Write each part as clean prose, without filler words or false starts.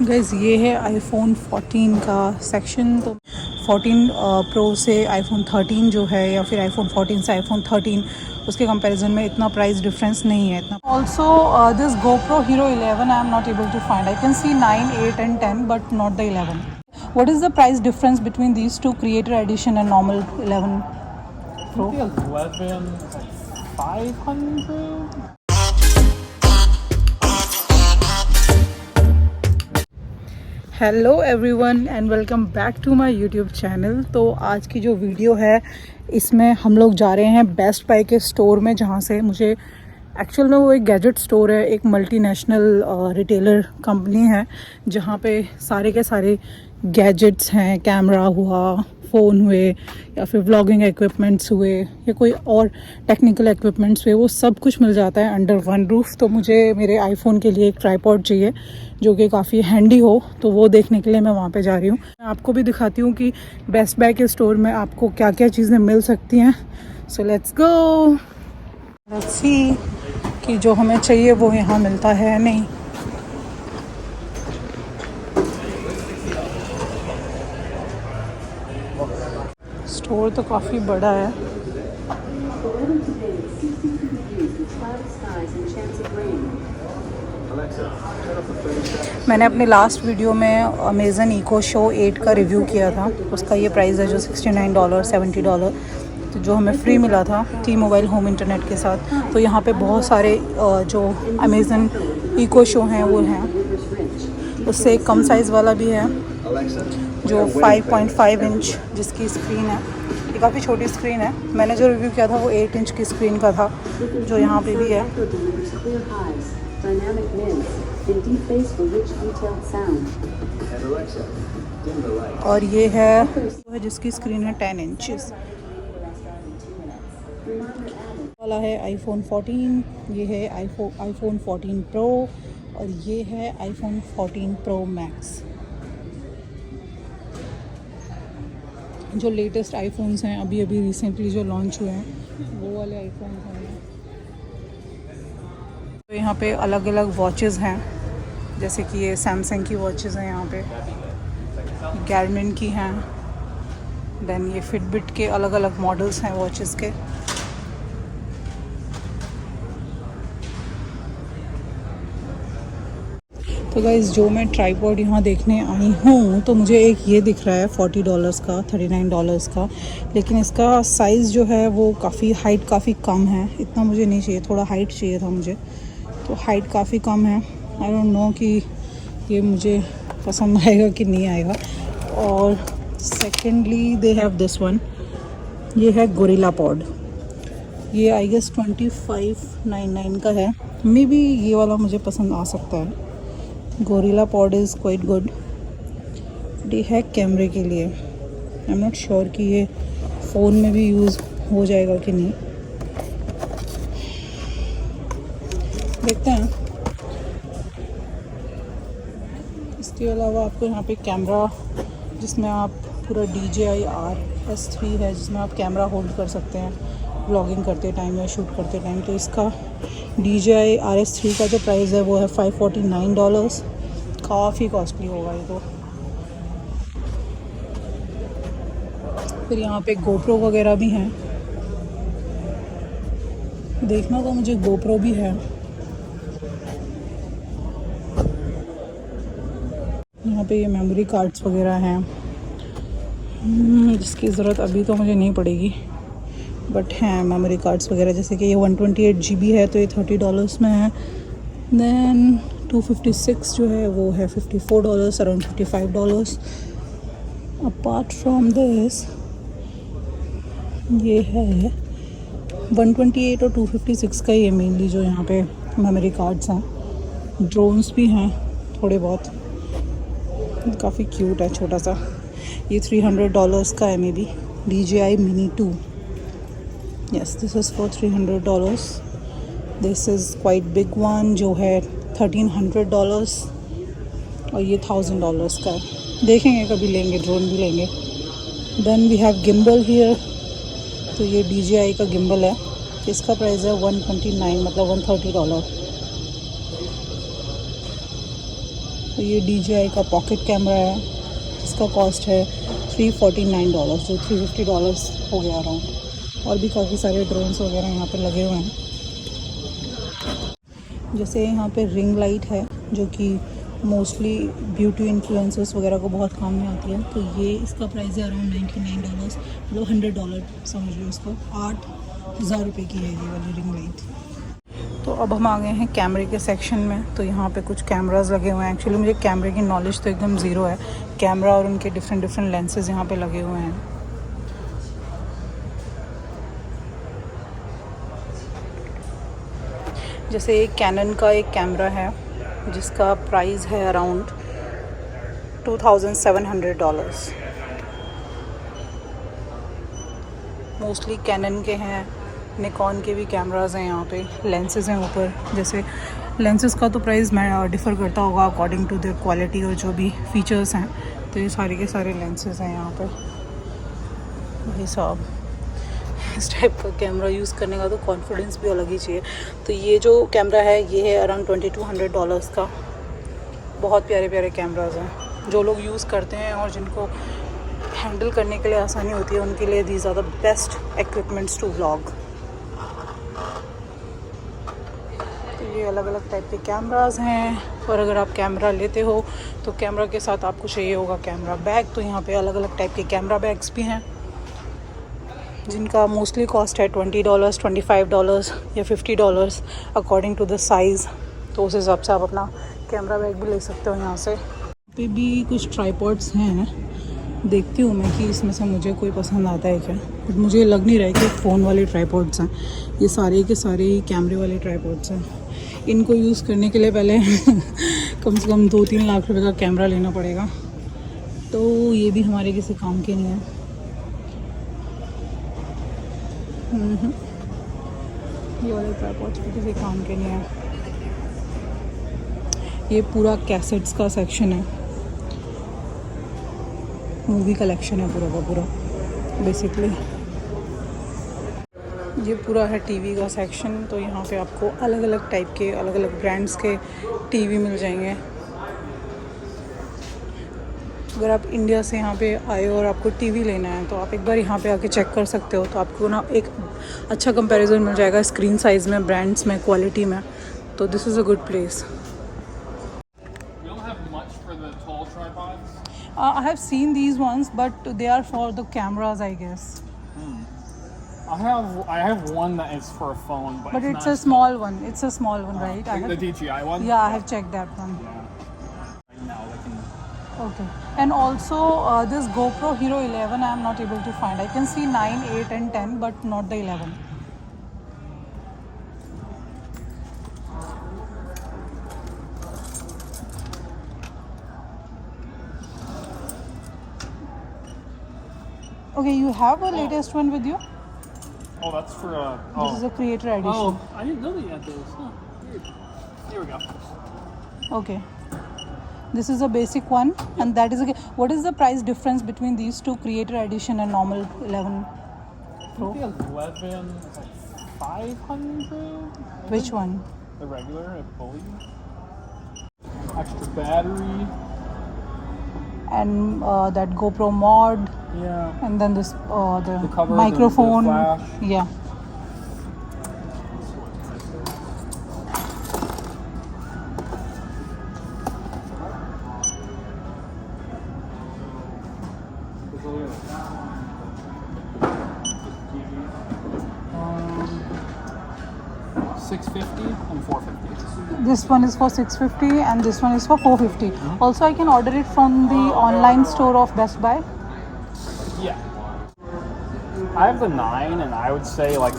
Guys ये है iPhone 14 का सेक्शन। तो 14 प्रो से आईफोन 13 जो है या फिर आईफोन 14 से आईफोन 13 उसके कंपैरिजन में इतना प्राइस डिफरेंस नहीं है इतना। Also this GoPro Hero 11 I am not able to find. I can see 9, 8 and 10 but not the 11। What is the price difference between these two, creator edition and normal 11 Pro? 11 500. Hello everyone and welcome back to my YouTube channel. तो आज की जो video है इसमें हम लोग जा रहे हैं बेस्ट बाय के स्टोर में, जहाँ से मुझे एक्चुअल में वो एक गैजेट स्टोर है, एक मल्टीनेशनल रिटेलर कंपनी है जहाँ पे सारे के सारे गैजेट्स हैं, कैमरा हुआ, फ़ोन हुए या फिर व्लॉगिंग इक्विपमेंट्स हुए या कोई और टेक्निकल इक्विपमेंट्स हुए, वो सब कुछ मिल जाता है अंडर वन रूफ। तो मुझे मेरे आईफोन के लिए एक ट्राइपॉड चाहिए जो कि काफ़ी हैंडी हो, तो वो देखने के लिए मैं वहाँ पे जा रही हूँ। मैं आपको भी दिखाती हूँ कि बेस्ट बाय के स्टोर में आपको क्या क्या चीज़ें मिल सकती हैं। So let's go, let's see कि जो हमें चाहिए वो यहाँ मिलता है या नहीं। स्टोर तो काफ़ी बड़ा है। मैंने अपने लास्ट वीडियो में अमेज़न इको शो 8 का रिव्यू किया था। उसका ये प्राइस है जो $69 $70, तो जो हमें फ्री मिला था T-Mobile होम इंटरनेट के साथ। तो यहाँ पे बहुत सारे जो अमेज़न इको शो हैं वो हैं। उससे एक कम साइज़ वाला भी है जो 5.5 इंच जिसकी स्क्रीन है। ये काफ़ी छोटी स्क्रीन है। मैंने जो रिव्यू किया था वो 8 इंच की स्क्रीन का था, जो यहाँ पे भी है। और ये है जिसकी स्क्रीन है 10 इंचेस वाला है आईफोन 14। ये है आईफोन 14 प्रो और ये है आईफोन 14 प्रो मैक्स। जो लेटेस्ट आईफोन्स हैं अभी रिसेंटली जो लॉन्च हुए हैं वो वाले आईफोन्स हैं। तो यहाँ पे अलग अलग वॉचेस हैं, जैसे कि ये सैमसंग की वॉचेस हैं, यहाँ पे गारमिन की हैं, देन ये फिटबिट के अलग अलग मॉडल्स हैं वॉचेस के। तो गाइज़ जो मैं ट्राइपॉड यहाँ देखने आई हूँ तो मुझे एक ये दिख रहा है $40 का, $39 का, लेकिन इसका साइज़ जो है वो काफ़ी हाइट काफ़ी कम है। इतना मुझे नहीं चाहिए, थोड़ा हाइट चाहिए था मुझे, तो हाइट काफ़ी कम है। आई डोंट नो कि ये मुझे पसंद आएगा कि नहीं आएगा। और secondly they have this one, ये है गोरिल्ला पॉड। ये आई गेस 2599 का है। मे बी ये वाला मुझे पसंद आ सकता है। Gorilla pod is quite good. ये है कैमरे के लिए। आई एम नॉट श्योर कि ये फ़ोन में भी यूज़ हो जाएगा कि नहीं, देखते हैं। इसके अलावा आपको यहाँ पे कैमरा जिसमें आप पूरा DJI RS3 है जिसमें आप कैमरा होल्ड कर सकते हैं व्लॉगिंग करते टाइम या शूट करते टाइम। तो इसका DJI RS3 का जो प्राइस है वो है $549। काफ़ी कॉस्टली होगा ये तो। फिर यहाँ पे GoPro वगैरह भी हैं, देखना तो मुझे GoPro भी है। यहाँ पे ये मेमोरी कार्ड्स वगैरह हैं जिसकी ज़रूरत अभी तो मुझे नहीं पड़ेगी, बट हैं मेमोरी कार्ड्स वगैरह। जैसे कि ये 128 GB है तो ये $30 में है। देन 256 जो है वो है $54, अराउंड $55। अपार्ट फ्रॉम दिस ये है 128 और 256 का ये मेनली जो यहाँ पे मेमोरी कार्ड्स हैं। ड्रोन्स भी हैं थोड़े बहुत, काफ़ी क्यूट है छोटा सा। ये $300 का है may be. DJI Mini 2, yes this is for $300। this is quite big one जो है $1300 और ये $1000 का है। देखेंगे कभी लेंगे, ड्रोन भी लेंगे। Then we have gimbal here, तो ये DJI का गिम्बल है। इसका प्राइस है 129 मतलब $130। तो ये DJI का पॉकेट कैमरा है, इसका कॉस्ट है $349, जो $350 हो गया अराउंड। और भी काफ़ी सारे ड्रोन्स वगैरह यहाँ पे लगे हुए हैं। जैसे यहाँ पे रिंग लाइट है जो कि मोस्टली ब्यूटी इन्फ्लुएंसर्स वगैरह को बहुत काम में आती है। तो ये इसका प्राइस है अराउंड $99, मतलब $100 समझ लो इसको। 8,000 रुपये की है ये वाली रिंग लाइट। तो अब हम आ गए हैं कैमरे के सेक्शन में। तो यहाँ पे कुछ कैमरास लगे हुए हैं। एक्चुअली मुझे कैमरे की नॉलेज तो एकदम ज़ीरो है। कैमरा और उनके डिफरेंट लेंसेज यहाँ पे लगे हुए हैं। जैसे एक कैनन का एक कैमरा है जिसका प्राइस है अराउंड $2,700। मोस्टली कैनन के हैं, निकॉन के भी कैमरास हैं। यहाँ पे लेंसेज हैं ऊपर। जैसे लेंसेज का तो प्राइस डिफ़र करता होगा अकॉर्डिंग टू देयर क्वालिटी और जो भी फीचर्स हैं। तो ये सारे के सारे लेंसेज हैं यहाँ पे। भाई साहब, इस टाइप का कैमरा यूज़ करने का तो कॉन्फिडेंस भी अलग ही चाहिए। तो ये जो कैमरा है ये है अराउंड $2,200 का। बहुत प्यारे प्यारे कैमरास हैं। जो लोग यूज़ करते हैं और जिनको हैंडल करने के लिए आसानी होती है उनके लिए these are the best equipments to vlog. तो ये अलग अलग टाइप के कैमरास हैं। और अगर आप कैमरा लेते हो तो कैमरा के साथ आपको चाहिए होगा कैमरा बैग। तो यहाँ पे अलग अलग टाइप के कैमरा बैग्स भी हैं जिनका मोस्टली कॉस्ट है $20, $25 या $50 अकॉर्डिंग टू द साइज़। तो उस हिसाब से आप अपना कैमरा बैग भी ले सकते हो यहाँ से। पे भी कुछ ट्राईपॉड्स हैं, देखती हूँ मैं कि इसमें से मुझे कोई पसंद आता है क्या। बट मुझे लग नहीं रहा है कि फ़ोन वाले ट्राईपॉड्स हैं। ये सारे के सारे ही कैमरे वाले ट्राईपॉड्स हैं। इनको यूज़ करने के लिए पहले कम से कम 2-3 लाख रुपए का कैमरा लेना पड़ेगा। तो ये भी हमारे किसी काम के नहीं है। ये वाले ट्राइपॉड्स भी किसी काम के नहीं है। ये पूरा कैसेट्स का सेक्शन है, मूवी कलेक्शन है पूरा का पूरा बेसिकली। ये पूरा है टीवी का सेक्शन। तो यहाँ पे आपको अलग अलग टाइप के अलग अलग ब्रांड्स के टीवी मिल जाएंगे। अगर आप इंडिया से यहाँ पे आए हो और आपको टीवी लेना है तो आप एक बार यहाँ पे आके चेक कर सकते हो। तो आपको ना एक अच्छा कंपैरिजन मिल जाएगा स्क्रीन साइज़ में, ब्रांड्स में, क्वालिटी में। तो this is a good place. I have seen these ones, but they are for the cameras, I guess. I have one that is for a phone, but it's a small one. It's a small one, right? The DJI one. Yeah, I have checked that one. Right now, they can. Okay. And also this GoPro Hero 11, I am not able to find. I can see 9, 8, and 10, but not the 11. Okay, you have a latest one with you? Oh, that's for This is a creator edition. Oh, I didn't know that you had those. Huh. Weird. Here we go. Okay. This is a basic one, and that is what is the price difference between these two, creator edition and normal 11 Pro? I think the 11 is like 500. Which one? The regular, I believe. Extra battery. And that GoPro mod. Yeah. And then this the cover, microphone. the flash. Yeah. $650 and $450. This one is for $650 and this one is for $450. Also, I can order it from the online store of Best Buy. Yeah. I have the 9, and I would say, like,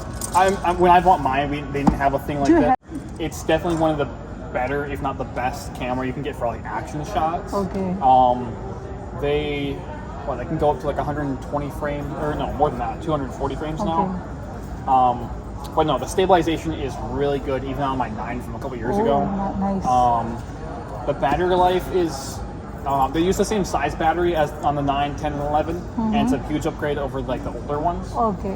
when I bought mine, they didn't have a thing like that. It's definitely one of the better, if not the best, camera you can get for like action shots. Okay. They can go up to like 120 frames, or no, more than that, 240 frames now. But no, the stabilization is really good, even on my 9 from a couple years ago. Nice. The battery life is. They use the same size battery as on the 9, 10, and 11, and it's a huge upgrade over like the older ones. Okay.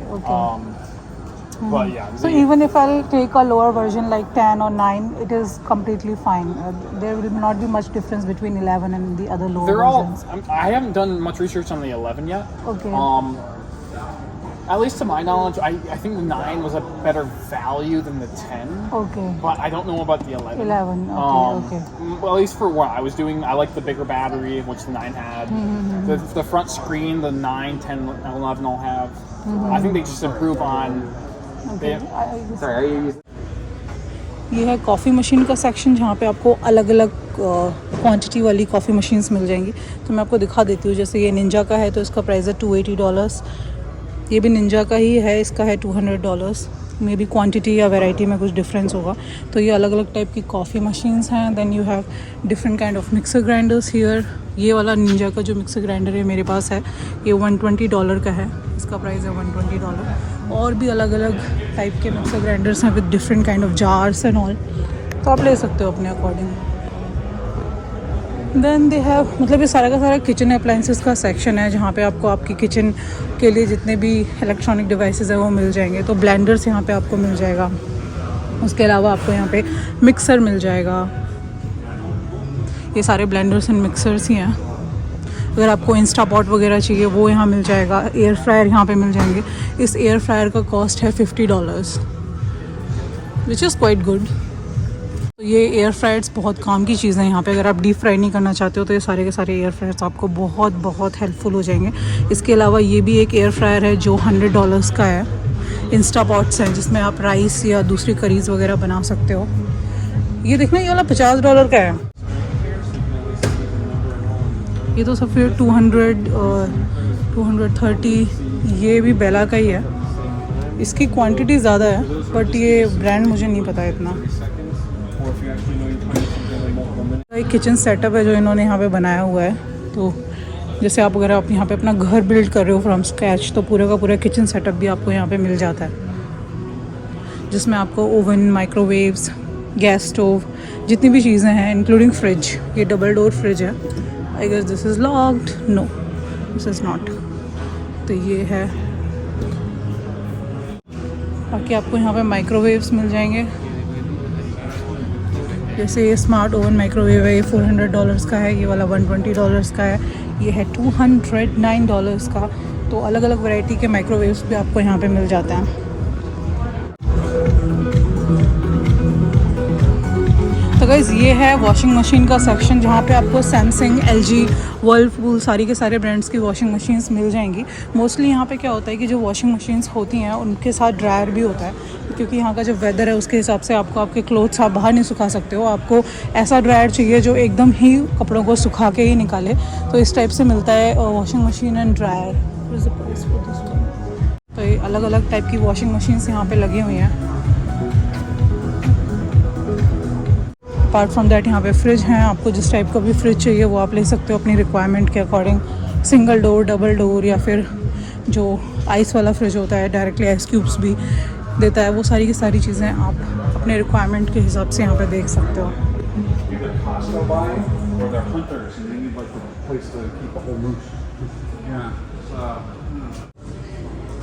But yeah, So even if I'll take a lower version like 10 or 9, it is completely fine. There will not be much difference between 11 and the other lower they're all. versions. I haven't done much research on the 11 yet. Okay. At least to my knowledge, I think the 9 was a better value than the 10. Okay. But I don't know about the 11. 11. Okay. Well, at least for what I was doing, I like the bigger battery, which the 9 had. The front screen, the 9, 10, 11 all have. I think they just improve on. Okay. Sorry, are you? ये है coffee machine का section जहाँ पे आपको अलग अलग quantity वाली coffee machines मिल जाएंगी. तो मैं आपको दिखा देती हूँ. जैसे ये निंजा का है तो इसका प्राइस है $280. ये भी निंजा का ही है, इसका है $200. मे बी क्वांटिटी या वैरायटी में कुछ डिफरेंस होगा. तो ये अलग अलग टाइप की कॉफ़ी मशीन्स हैं. Then you have different kind of mixer grinders here. ये वाला निंजा का जो मिक्सर ग्राइंडर है मेरे पास है, ये $120 का है. इसका प्राइस है $120. और भी अलग अलग टाइप के मिक्सर ग्राइंडर्स हैं with different kind of jars and all. तो आप ले सकते हो अपने अकॉर्डिंग. देन दे हैव, मतलब ये सारा का सारा किचन अप्लाइंसेस का सेक्शन है जहाँ पे आपको आपकी किचन के लिए जितने भी इलेक्ट्रॉनिक डिवाइसेस हैं वो मिल जाएंगे. तो ब्लेंडर्स यहाँ पे आपको मिल जाएगा. उसके अलावा आपको यहाँ पे मिक्सर मिल जाएगा. ये सारे ब्लेंडर्स एंड मिक्सर्स ही हैं. अगर आपको इंस्टा पॉट वगैरह चाहिए वो यहाँ मिल जाएगा. एयर फ्रायर यहाँ पे मिल जाएंगे. इस एयर फ्रायर का कॉस्ट है $50, विच इज़ क्वाइट गुड. तो ये एयर फ्रायर्स बहुत काम की चीज़ है यहाँ पे. अगर आप डीप फ्राई नहीं करना चाहते हो तो ये सारे के सारे एयर फ्रायर्स आपको बहुत बहुत हेल्पफुल हो जाएंगे. इसके अलावा ये भी एक एयर फ्रायर है जो $100 का है. इंस्टा पॉट्स हैं जिसमें आप राइस या दूसरी करीज वगैरह बना सकते हो. ये देखना, ये वाला $50 का है. ये तो सब फिर 230. ये भी बेला का ही है. इसकी क्वांटिटी ज़्यादा है बट ये ब्रांड मुझे नहीं पता इतना. एक किचन सेटअप है जो इन्होंने यहाँ पे बनाया हुआ है. तो जैसे आप अगर आप यहाँ पे अपना घर बिल्ड कर रहे हो फ्रॉम स्क्रैच तो पूरा का पूरा किचन सेटअप भी आपको यहाँ पे मिल जाता है, जिसमें आपको ओवन, माइक्रोवेव्स, गैस स्टोव, जितनी भी चीज़ें हैं इंक्लूडिंग फ्रिज. ये डबल डोर फ्रिज है. I guess this is locked. No, this is not. तो ये है. बाकी आपको यहाँ पे माइक्रोवेव्स मिल जाएंगे. जैसे ये स्मार्ट ओवन माइक्रोवेव है, ये $400 का है. ये वाला $120 का है. ये है $209 का. तो अलग अलग वैरायटी के माइक्रोवेव्स भी आपको यहाँ पे मिल जाते हैं. तो गाइज़ ये है वॉशिंग मशीन का सेक्शन जहाँ पे आपको सैमसंग, LG, वर्लपूल सारी के सारे ब्रांड्स की वॉशिंग मशीन्स मिल जाएंगी. मोस्टली यहाँ पे क्या होता है कि जो वॉशिंग मशीन्स होती हैं उनके साथ ड्रायर भी होता है, क्योंकि यहाँ का जो वेदर है उसके हिसाब से आपको आपके क्लोथ्स आप बाहर नहीं सुखा सकते हो. आपको ऐसा ड्रायर चाहिए जो एकदम ही कपड़ों को सुखा के ही निकाले. तो इस टाइप से मिलता है वॉशिंग मशीन एंड ड्रायर. तो ये अलग अलग टाइप की वॉशिंग मशीन्स यहाँ पे लगी हुई हैं. अपार्ट फ्रॉम दैट यहाँ पे फ्रिज हैं. आपको जिस टाइप का भी फ्रिज चाहिए वो आप ले सकते हो अपनी रिक्वायरमेंट के according. Single door, double door, या फिर जो आइस वाला फ्रिज होता है डायरेक्टली आइस क्यूब्स भी देता है. वो सारी की सारी चीज़ें आप अपने रिक्वायरमेंट के हिसाब से यहाँ पे देख सकते हो.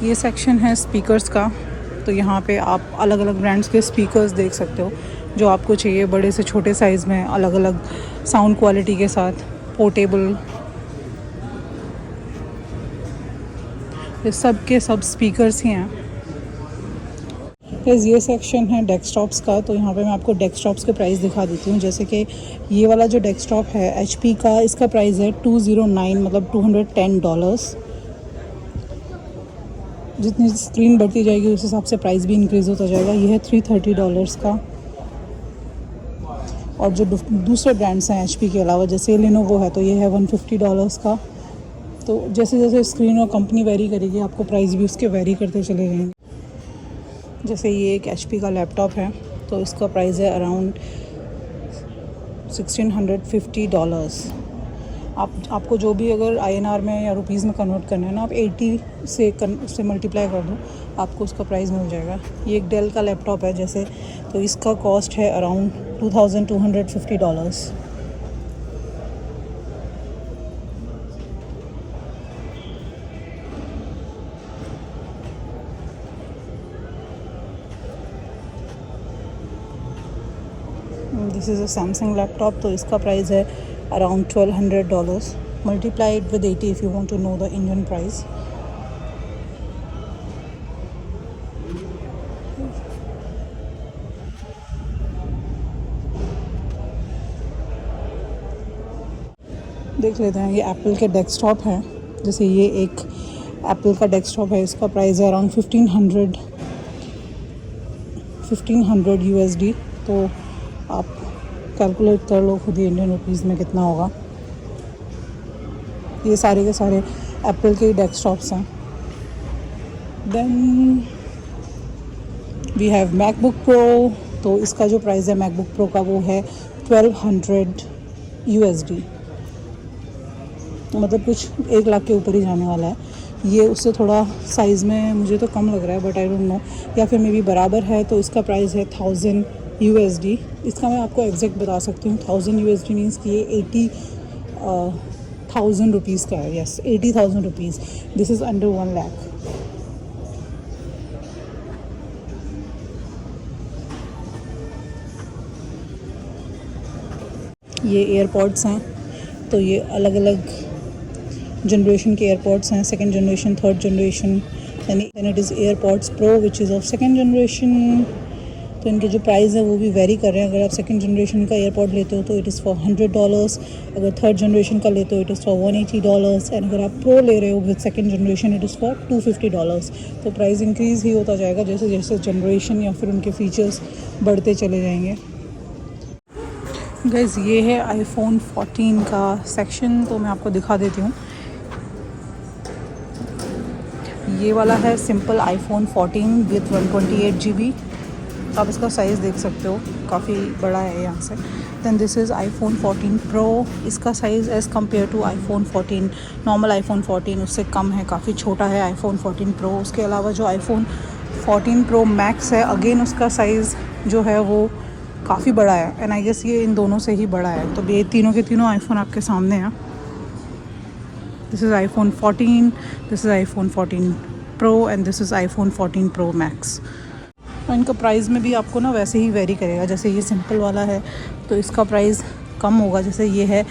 ये सेक्शन है स्पीकर्स का. तो यहाँ पे आप अलग अलग ब्रांड्स के स्पीकर्स देख सकते हो जो आपको चाहिए, बड़े से छोटे साइज़ में, अलग अलग साउंड क्वालिटी के साथ, पोर्टेबल. ये सब के सब स्पीकर्स ही हैं. फिर ये सेक्शन है डेस्कटॉप्स का. तो यहाँ पे मैं आपको डेस्कटॉप्स के प्राइस दिखा देती हूँ. जैसे कि ये वाला जो डेस्कटॉप है HP का, इसका प्राइस है $209, मतलब $210. जितनी स्क्रीन बढ़ती जाएगी उस हिसाब से प्राइस भी इंक्रीज़ होता जाएगा. ये है $330 का. और जो दूसरे ब्रांड्स हैं HP के अलावा, जैसे लेनोवो है तो ये है $150 का. तो जैसे जैसे स्क्रीन और कंपनी वेरी करेगी आपको प्राइस भी उसके वेरी करते चले जाएंगे. जैसे ये एक HP का लैपटॉप है तो इसका प्राइस है अराउंड $1650. आपको जो भी अगर INR में या रुपीज़ में कन्वर्ट करना है ना, आप 80 से मल्टीप्लाई कर दो, आपको उसका प्राइस मिल जाएगा. ये एक डेल का लैपटॉप है जैसे, तो इसका कॉस्ट है around $2250. This is a Samsung laptop, तो इसका प्राइस है around $1200. Multiplied with 80 if you want to know the Indian price. देख लेते हैं. ये एप्पल के डेस्कटॉप हैं. जैसे ये एक एप्पल का डेस्कटॉप है, इसका प्राइस है अराउंड 1500 USD. तो आप कैलकुलेट कर लो खुद ही इंडियन रुपीज़ में कितना होगा. ये सारे के सारे एप्पल के ही डेस्कटॉप्स हैं. Then we have MacBook Pro. तो इसका जो प्राइस है मैकबुक प्रो का वो है 1200 USD. मतलब कुछ 1 लाख के ऊपर ही जाने वाला है. ये उससे थोड़ा साइज़ में मुझे तो कम लग रहा है, बट आई डोंट नो, या फिर मे बी बराबर है. तो इसका प्राइस है 1000 USD. इसका मैं आपको एग्जैक्ट बता सकती हूँ. 1000 USD मीन्स कि ये 80,000 रुपीज़ का है. Yes, 80,000 rupees. This is under 1 lakh. ये एयरपॉड्स हैं. तो ये अलग अलग जनरेशन के एयरपॉड्स हैं. Second generation, third generation. Then it is AirPods Pro which is of second generation. तो इनके जो प्राइस है वो भी वेरी कर रहे हैं. अगर आप सेकंड जनरेशन का एयरपॉड लेते हो तो इट इज़ फॉर $100. अगर थर्ड जनरेशन का लेते हो इट इज़ फॉर $180. एंड अगर आप प्रो ले रहे हो with second generation it is for $250. तो प्राइस इंक्रीज़ ही होता जाएगा जैसे जैसे जनरेशन या फिर उनके फीचर्स बढ़ते चले जाएंगे. गाइस, ये है आईफोन 14 का सेक्शन. तो मैं आपको दिखा देती हूँ. ये वाला है सिंपल आईफोन 14 विथ 128 GB. आप इसका साइज़ देख सकते हो, काफ़ी बड़ा है यहाँ से. Then this is iPhone 14 pro. इसका size as compare to iPhone 14 normal iPhone 14 उससे कम है, काफ़ी छोटा है आईफोन 14 प्रो. उसके अलावा जो आईफोन 14 प्रो मैक्स है, अगेन उसका साइज़ जो है वो काफ़ी बड़ा है. एंड आई गेस ये इन दोनों से ही बड़ा है. तो ये तीनों के तीनों आईफोन आपके सामने हैं. This is iPhone 14, this is iPhone 14 Pro and this is iPhone 14 Pro max. और इनका प्राइस में भी आपको ना वैसे ही वेरी करेगा. जैसे ये सिंपल वाला है तो इसका प्राइस कम होगा. जैसे ये है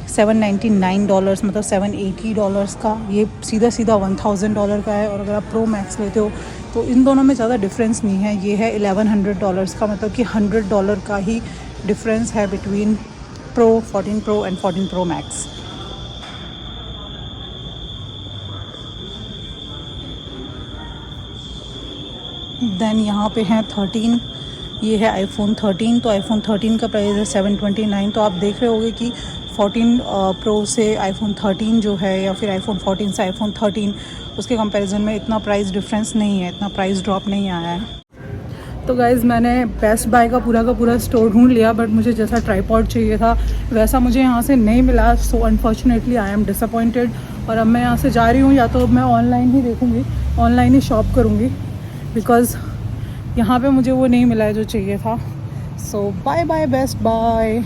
$799, मतलब $780 का. ये सीधा सीधा $1000 का है. और अगर आप प्रो मैक्स लेते हो तो इन दोनों में ज़्यादा डिफरेंस नहीं है. ये है $1100 का, मतलब कि $100 का ही डिफरेंस है between Pro, 14 Pro and 14 Pro Max. देन यहाँ पे हैं 13. ये है आईफोन 13. तो आईफोन 13 का प्राइस है $729. तो आप देख रहे होंगे कि 14 प्रो से आईफोन 13 जो है, या फिर आईफोन 14 से आईफोन 13, उसके कंपैरिजन में इतना प्राइस डिफरेंस नहीं है, इतना प्राइस ड्रॉप नहीं आया है. तो गाइज़, मैंने बेस्ट बाय का पूरा स्टोर ढूंढ लिया, बट मुझे जैसा ट्राईपॉड चाहिए था वैसा मुझे यहाँ से नहीं मिला. So unfortunately I am disappointed. और अब मैं यहाँ से जा रही हूँ, या तो अब मैं ऑनलाइन ही देखूँगी, ऑनलाइन ही शॉप करूँगी, बिकॉज़ यहाँ पे मुझे वो नहीं मिला है जो चाहिए था. सो बाय बाय बेस्ट बाय.